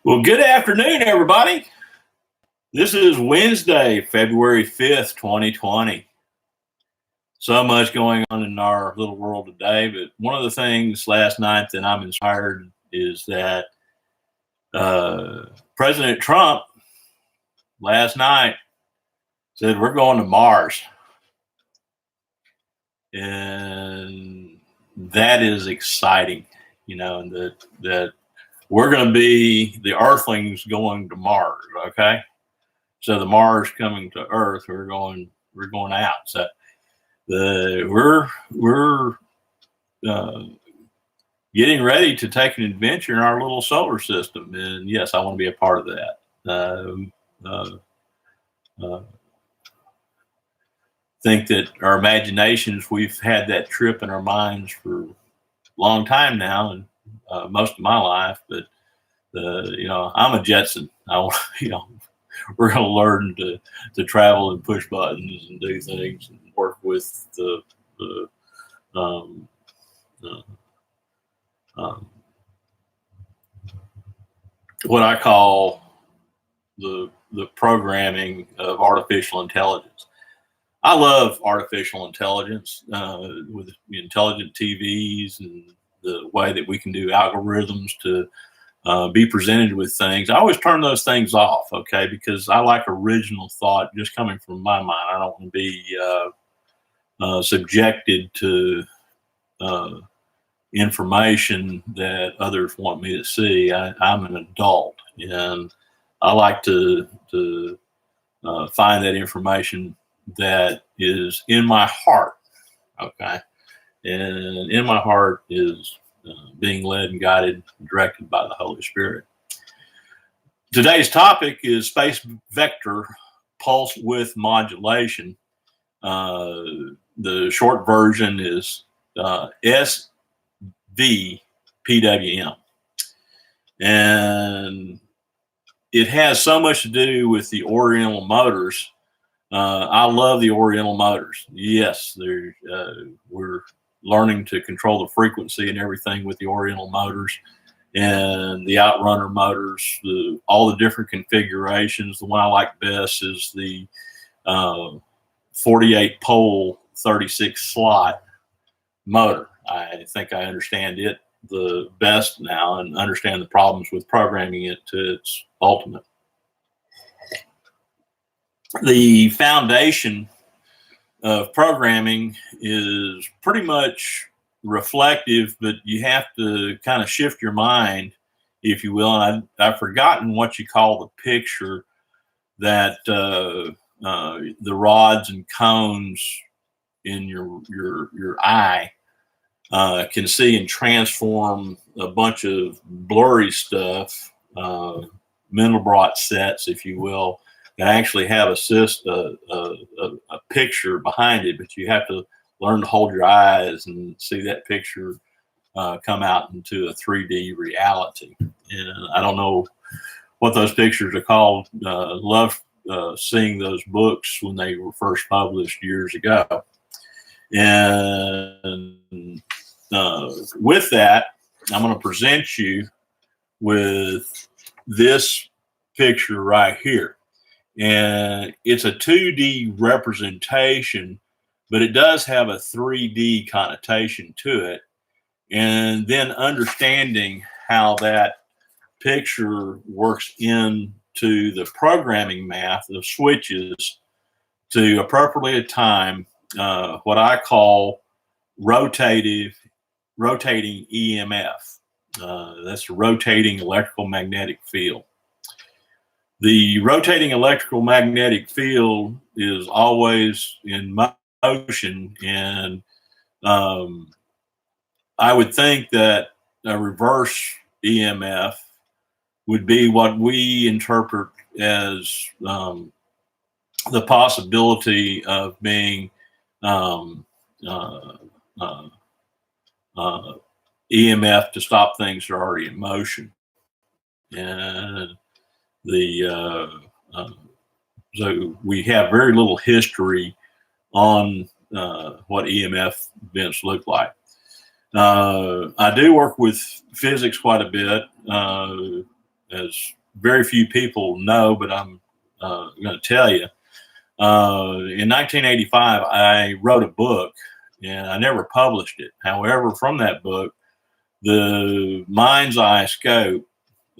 Well, good afternoon, everybody. This is Wednesday, February 5th, 2020. So much going on in our little world today, but one of the things last night that I'm inspired is that President Trump last night said we're going to Mars. And that is exciting, and that we're going to be the Earthlings going to Mars. Okay, so the Mars coming to Earth, we're going out. So we're getting ready to take an adventure in our little solar system, and yes, I want to be a part of that. Think that our imaginations, we've had that trip in our minds for a long time now, and most of my life, but I'm a Jetson. We're going to learn to travel and push buttons and do things and work with what I call the programming of artificial intelligence. I love artificial intelligence with intelligent TVs and the way that we can do algorithms to be presented with things. I always turn those things off, okay, because I like original thought just coming from my mind. I don't want to be subjected to information that others want me to see. I'm an adult, and I like to find that information that is in my heart, okay? And in my heart is being led and guided, and directed by the Holy Spirit. Today's topic is space vector pulse width modulation. The short version is SVPWM. And it has so much to do with the Oriental motors. I love the Oriental motors. Yes, we're learning to control the frequency and everything with the Oriental motors and the Outrunner motors, all the different configurations. The one I like best is the 48 pole, 36 slot motor. I think I understand it the best now and understand the problems with programming it to its ultimate. The foundation of programming is pretty much reflective, but you have to kind of shift your mind, if you will. And I've forgotten what you call the picture that the rods and cones in your eye can see and transform a bunch of blurry stuff, Mandelbrot sets, if you will, that actually have a picture behind it, but you have to learn to hold your eyes and see that picture come out into a 3D reality. And I don't know what those pictures are called. Love seeing those books when they were first published years ago. And with that, I'm going to present you with this picture right here. And it's a 2D representation, but it does have a 3D connotation to it. And then understanding how that picture works into the programming math of switches to appropriately time what I call rotating EMF. That's a rotating electrical magnetic field. The rotating electrical magnetic field is always in motion, and I would think that a reverse EMF would be what we interpret as the possibility of being EMF to stop things that are already in motion. And so we have very little history on what EMF events look like. I do work with physics quite a bit. as very few people know, but I'm going to tell you. In 1985, I wrote a book, and I never published it. However, from that book, the mind's eye scope,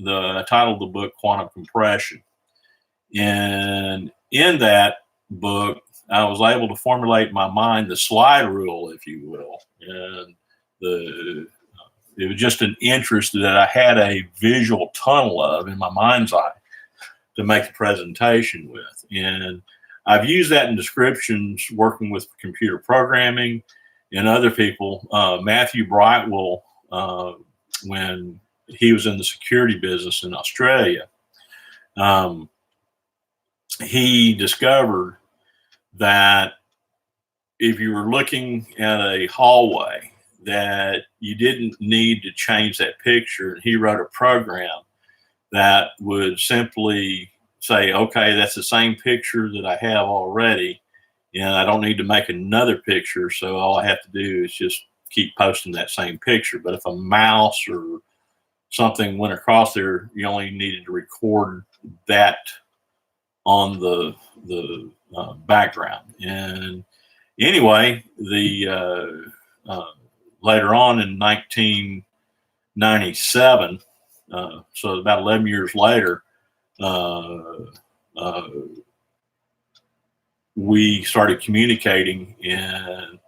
I titled the book Quantum Compression. And in that book, I was able to formulate in my mind the slide rule, if you will. And it was just an interest that I had a visual tunnel of in my mind's eye to make the presentation with. And I've used that in descriptions working with computer programming and other people. Matthew Brightwell, when he was in the security business in Australia, he discovered that if you were looking at a hallway, that you didn't need to change that picture. He wrote a program that would simply say, okay, that's the same picture that I have already, and I don't need to make another picture. So all I have to do is just keep posting that same picture. But if a mouse or something went across there, you only needed to record that on the background. And anyway, later on in 1997, so about 11 years later, we started communicating, and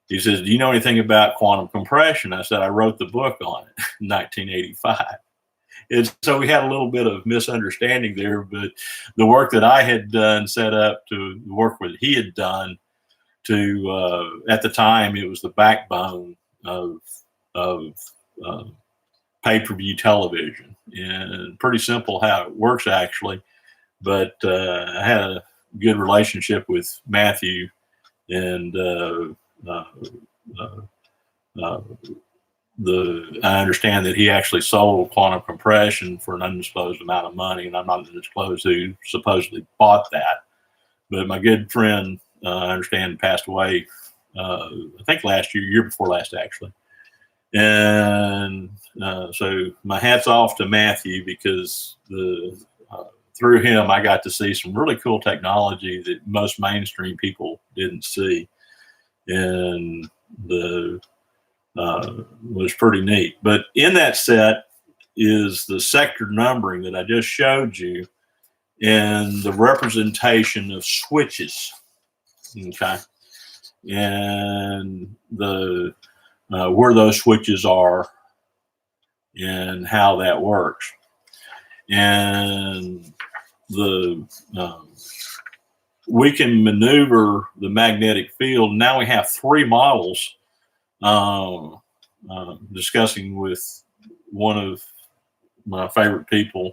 he says, do you know anything about quantum compression? I said, I wrote the book on it in 1985. And so we had a little bit of misunderstanding there, but the work that I had done set up to work with he had done to, at the time, it was the backbone of pay-per-view television, and pretty simple how it works actually. But I had a good relationship with Matthew, and I understand that he actually sold quantum compression for an undisclosed amount of money, and I'm not going to disclose who supposedly bought that. But my good friend, I understand, passed away, I think last year before last actually. And so my hat's off to Matthew, because through him I got to see some really cool technology that most mainstream people didn't see, and was pretty neat. But in that set is the sector numbering that I just showed you, and the representation of switches. Okay, and where those switches are and how that works. And we can maneuver the magnetic field. Now we have three models, discussing with one of my favorite people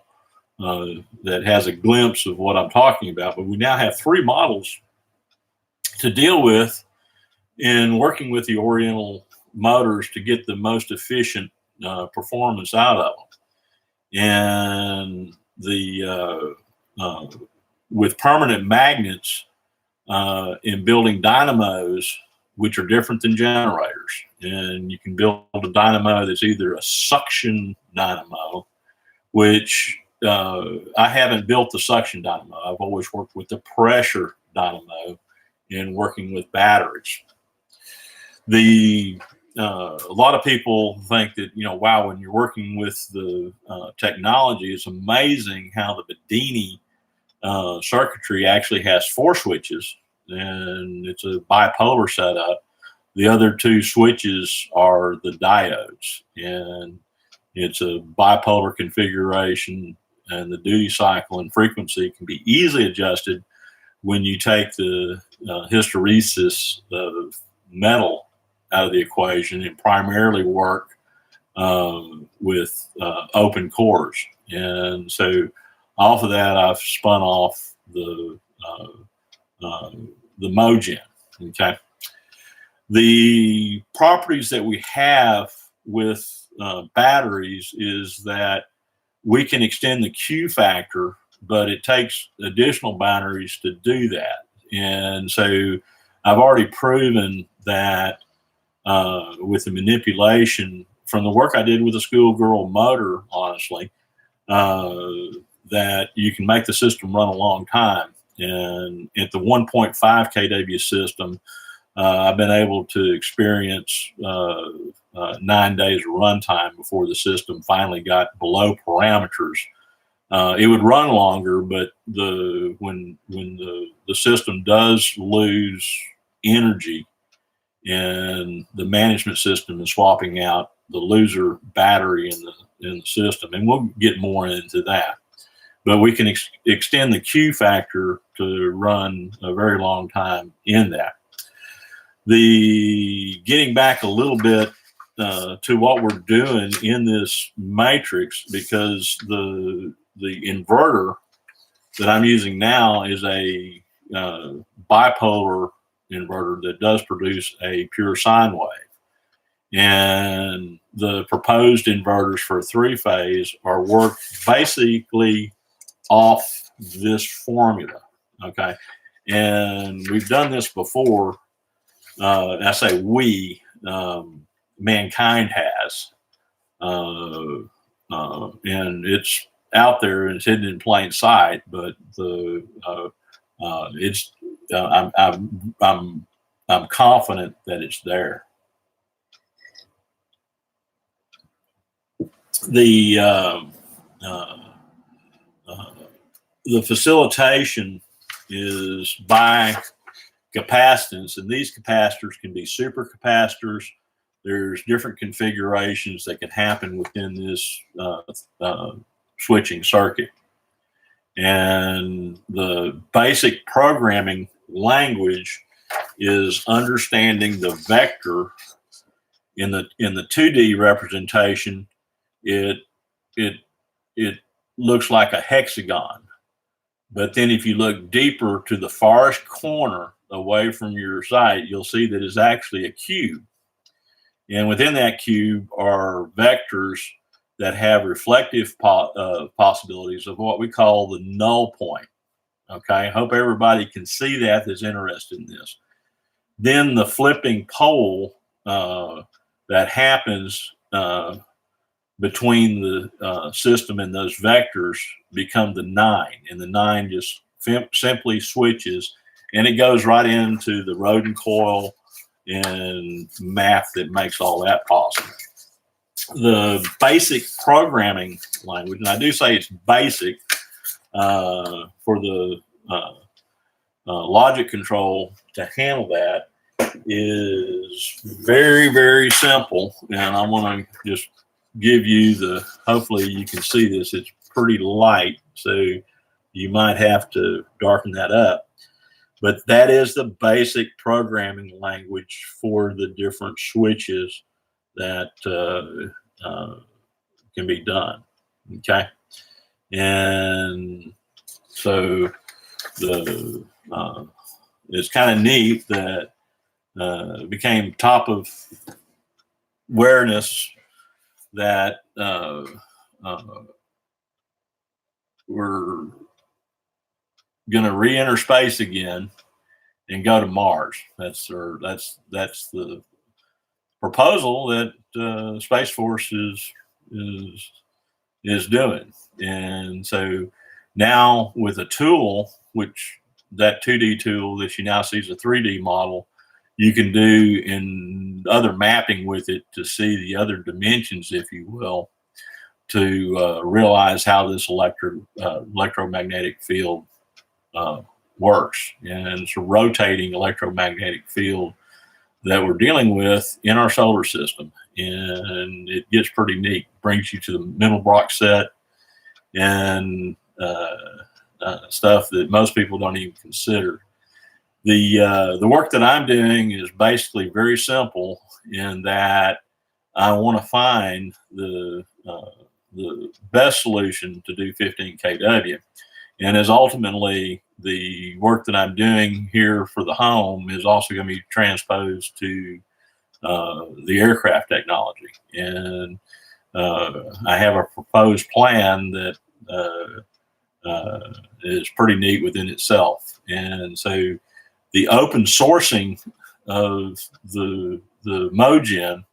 that has a glimpse of what I'm talking about. But we now have three models to deal with in working with the Oriental motors to get the most efficient performance out of them. And with permanent magnets in building dynamos, which are different than generators. And you can build a dynamo that's either a suction dynamo, which I haven't built the suction dynamo. I've always worked with the pressure dynamo in working with batteries. A lot of people think that, wow, when you're working with the technology, it's amazing how the Bedini circuitry actually has 4 switches, and it's a bipolar setup. The other 2 switches are the diodes, and it's a bipolar configuration, and the duty cycle and frequency can be easily adjusted when you take the hysteresis of metal out of the equation and primarily work with open cores. And so off of that, I've spun off the Mogen. Okay. The properties that we have with batteries is that we can extend the Q factor, but it takes additional batteries to do that. And so I've already proven that with the manipulation from the work I did with a schoolgirl motor, honestly, that you can make the system run a long time. And at the 1.5 kW system, I've been able to experience 9 days of runtime before the system finally got below parameters. It would run longer, but when the system does lose energy, and the management system is swapping out the loser battery in the system, and we'll get more into that. But we can extend the Q factor to run a very long time in that. Getting back a little bit to what we're doing in this matrix, because the inverter that I'm using now is a bipolar inverter that does produce a pure sine wave. And the proposed inverters for 3-phase are worked basically off this formula, okay? And we've done this before. I say we, Mankind has, and it's out there and it's hidden in plain sight. But I'm confident that it's there. The facilitation is by capacitance, and these capacitors can be super capacitors. There's different configurations that can happen within this switching circuit. And the basic programming language is understanding the vector in the 2D representation. It looks like a hexagon, but then if you look deeper to the farthest corner away from your sight, you'll see that it's actually a cube. And within that cube are vectors that have reflective possibilities of what we call the null point. Okay, I hope everybody can see that that's interested in this. Then the flipping pole that happens between the system and those vectors become the 9, and the 9 just simply switches, and it goes right into the rodent coil and math that makes all that possible. The basic programming language, and I do say it's basic for the logic control to handle that, is very, very simple. And I want to just give you hopefully you can see this, it's pretty light, so you might have to darken that up. But that is the basic programming language for the different switches that can be done, okay? And so it's kind of neat that it became top of awareness that we're going to re-enter space again and go to Mars. That's the proposal that Space Force is doing. And so now with a tool, which that 2D tool that you now see is a 3D model, you can do in other mapping with it to see the other dimensions, if you will, to realize how this electromagnetic field works. And it's a rotating electromagnetic field that we're dealing with in our solar system. And it gets pretty neat. Brings you to the Mandelbrot set and stuff that most people don't even consider. The work that I'm doing is basically very simple in that I want to find the best solution to do 15 kW. And as ultimately the work that I'm doing here for the home is also going to be transposed to the aircraft technology. And I have a proposed plan that is pretty neat within itself. And so the open sourcing of the Mogen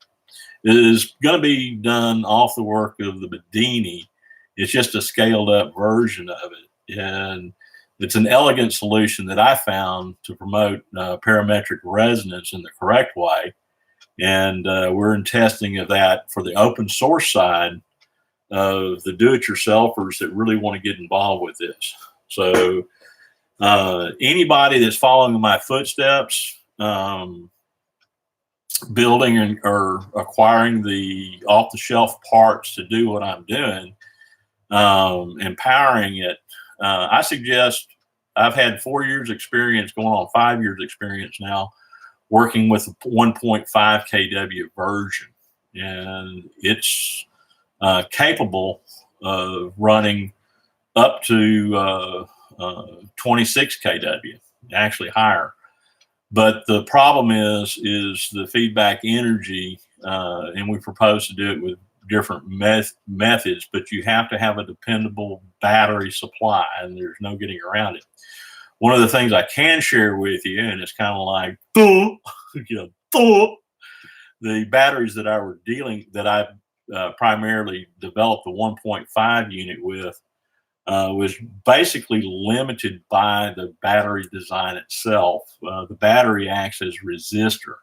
is going to be done off the work of the Bedini It's just a scaled up version of it. And it's an elegant solution that I found to promote parametric resonance in the correct way. And we're in testing of that for the open source side of the do-it-yourselfers that really want to get involved with this. So anybody that's following my footsteps, building or acquiring the off-the-shelf parts to do what I'm doing, empowering it, I suggest, I've had 4 years experience, going on 5 years experience now, working with a 1.5 kW version, and it's capable of running up to 26 kW, actually higher. But the problem is the feedback energy, and we propose to do it with different methods, but you have to have a dependable battery supply, and there's no getting around it. One of the things I can share with you, and it's kind of like, the batteries that I primarily developed the 1.5 unit with, was basically limited by the battery design itself. The battery acts as resistor.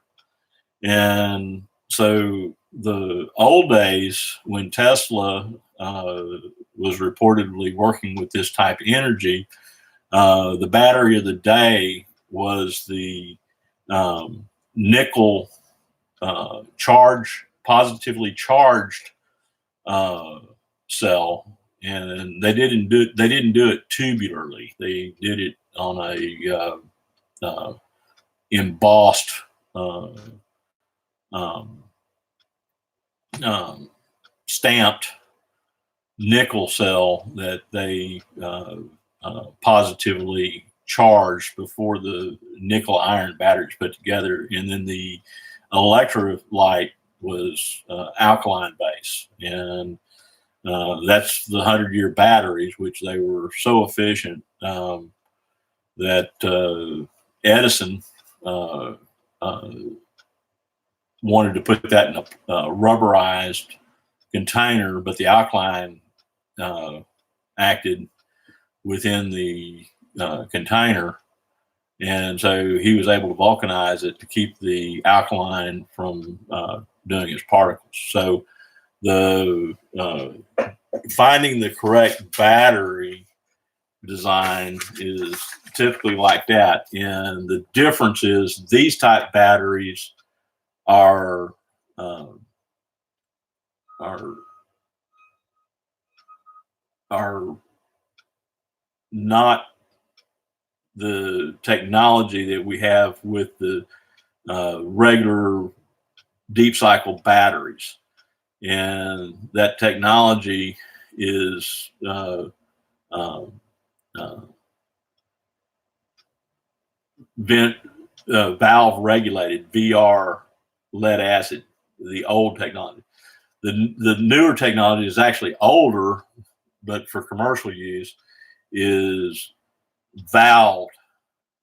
And so the old days when Tesla was reportedly working with this type of energy, the battery of the day was the nickel positively charged cell, and they didn't do it tubularly. They did it on a embossed stamped nickel cell that they positively charged before the nickel iron batteries put together, and then the electrolyte was alkaline base, and that's the 100-year batteries, which they were so efficient that Edison wanted to put that in a rubberized container, but the alkaline acted within the container, and so he was able to vulcanize it to keep the alkaline from doing its particles. So the finding the correct battery design is typically like that, and the difference is these type batteries are not the technology that we have with the regular deep cycle batteries, and that technology is valve regulated, VR lead acid, the old technology. The newer technology is actually older, but for commercial use is valved,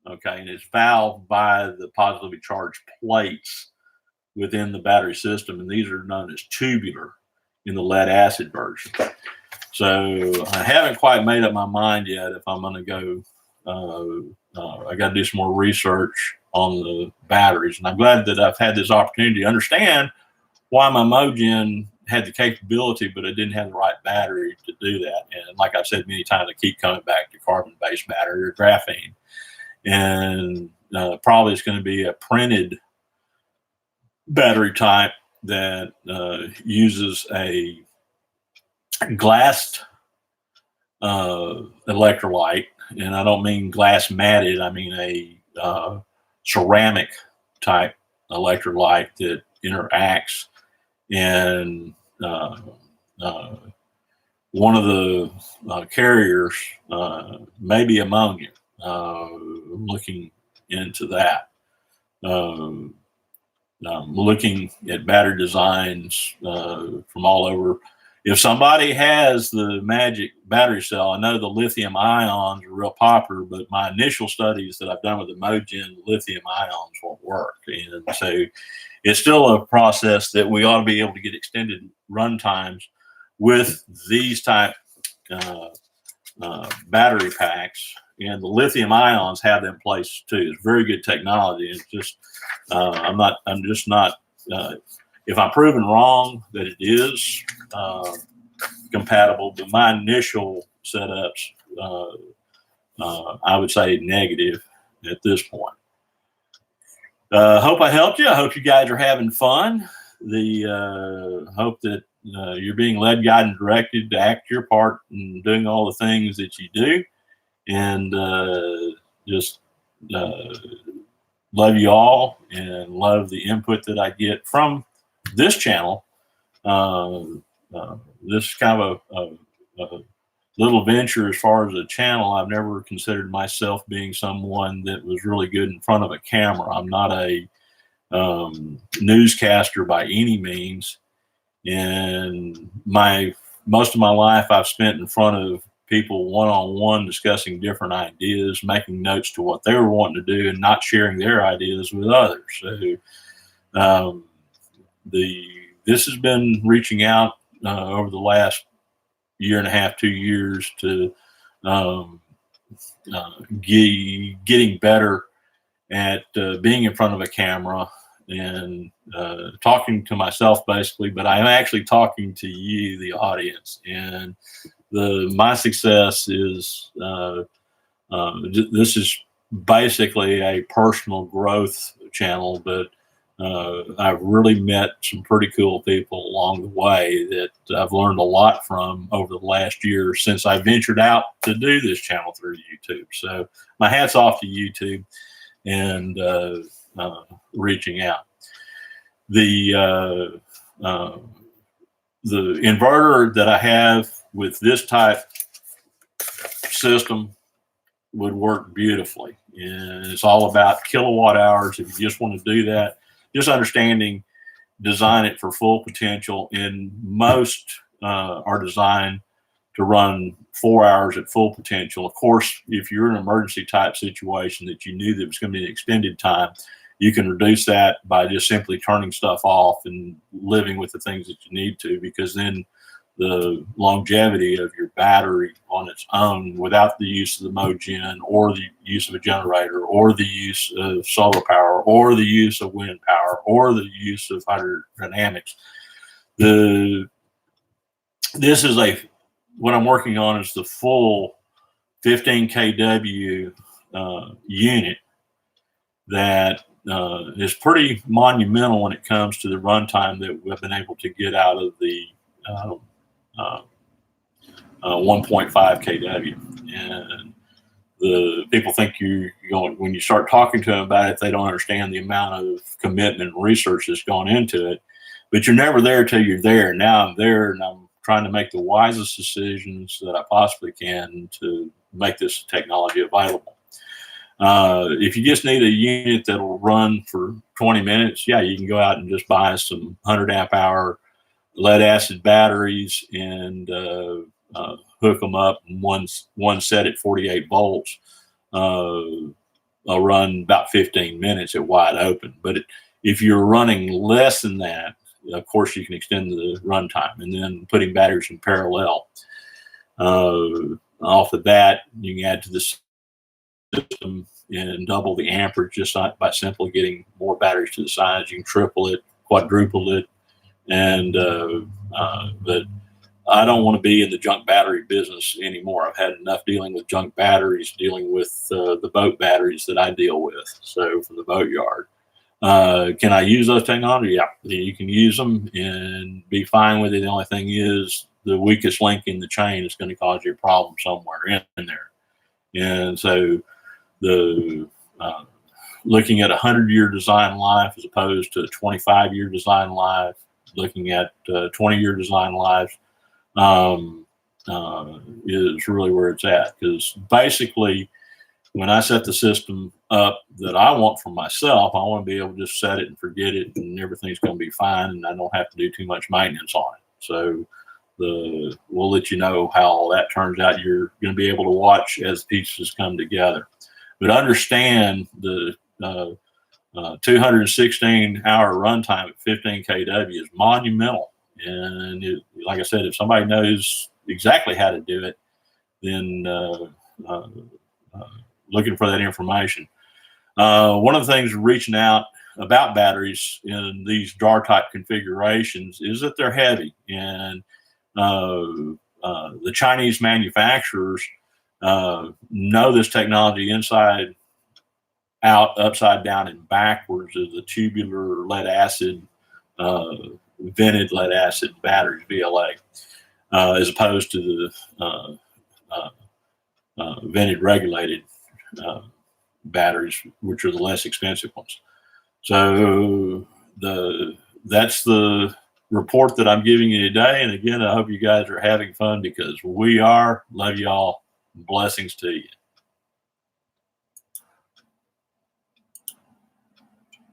okay, and it's valved by the positively charged plates within the battery system, and these are known as tubular in the lead acid version. So I haven't quite made up my mind yet if I'm going to go. I got to do some more research on the batteries, and I'm glad that I've had this opportunity to understand why my Mogen had the capability, but it didn't have the right battery to do that. And like I've said many times, I keep coming back to carbon-based battery or graphene, and probably it's going to be a printed battery type that uses a glassed electrolyte, and I don't mean glass matted, I mean a ceramic type electrolyte that interacts, and one of the carriers may be ammonia. Looking into that. I'm looking at battery designs from all over. If somebody has the magic battery cell, I know the lithium ions are real popular, but my initial studies that I've done with the Mogen, lithium ions won't work. And so it's still a process that we ought to be able to get extended run times with these type battery packs, and the lithium ions have them placed too. It's very good technology. It's just I'm just not. If I'm proven wrong that it is compatible, but my initial setups, I would say negative at this point. Hope I helped you. I hope you guys are having fun. Hope that you're being led, guided, and directed to act your part in doing all the things that you do, and just love you all and love the input that I get from this channel. This is kind of a little venture as far as a channel. I've never considered myself being someone that was really good in front of a camera. I'm not a newscaster by any means, and most of my life I've spent in front of people one-on-one discussing different ideas, making notes to what they were wanting to do, and not sharing their ideas with others. So this has been reaching out over the last year and a half, 2 years to getting better at being in front of a camera and talking to myself basically, but I'm actually talking to you, the audience. And my success is this is basically a personal growth channel, but I've really met some pretty cool people along the way that I've learned a lot from over the last year since I ventured out to do this channel through YouTube. So my hat's off to YouTube and reaching out. The inverter that I have with this type system would work beautifully, and it's all about kilowatt hours. If you just want to do that, just understanding, design it for full potential, and most are designed to run 4 hours at full potential. Of course, if you're in an emergency type situation that you knew that was going to be an extended time, you can reduce that by just simply turning stuff off and living with the things that you need to, because then the longevity of your battery on its own, without the use of the mogen or the use of a generator or the use of solar power or the use of wind power or the use of hydrodynamics, what I'm working on is the full 15 kW unit that is pretty monumental when it comes to the runtime that we've been able to get out of the 1.5 kW. And the people think when you start talking to them about it, they don't understand the amount of commitment and research that's gone into it. But you're never there till you're there. Now I'm there, and I'm trying to make the wisest decisions that I possibly can to make this technology available. If you just need a unit that'll run for 20 minutes, yeah, you can go out and just buy some 100 amp hour lead acid batteries and hook them up. And one set at 48 volts will run about 15 minutes at wide open. But if you're running less than that, of course, you can extend the runtime, and then putting batteries in parallel. Off of that, you can add to the system and double the amperage just by simply getting more batteries to the sides. You can triple it, quadruple it, and but I don't want to be in the junk battery business anymore. I've had enough dealing with junk batteries, dealing with the boat batteries that I deal with, so from the boat yard. Can I use those technologies? Yeah, you can use them and be fine with it. The only thing is the weakest link in the chain is going to cause you a problem somewhere in there. And so looking at 100-year design life as opposed to a 25-year design life, looking at 20-year design lives is really where it's at. Because basically, when I set the system up that I want for myself, I want to be able to just set it and forget it, and everything's going to be fine, and I don't have to do too much maintenance on it. So we'll let you know how all that turns out. You're going to be able to watch as pieces come together. But understand the 216-hour runtime at 15 kW is monumental. And like I said, if somebody knows exactly how to do it, then looking for that information. One of the things reaching out about batteries in these jar type configurations is that they're heavy, and the Chinese manufacturers know this technology inside out, upside down, and backwards of the tubular lead acid, vented lead acid batteries, VLA, as opposed to the vented regulated batteries, which are the less expensive ones. So that's the report that I'm giving you today. And again, I hope you guys are having fun, because we are. Love you all. Blessings to you.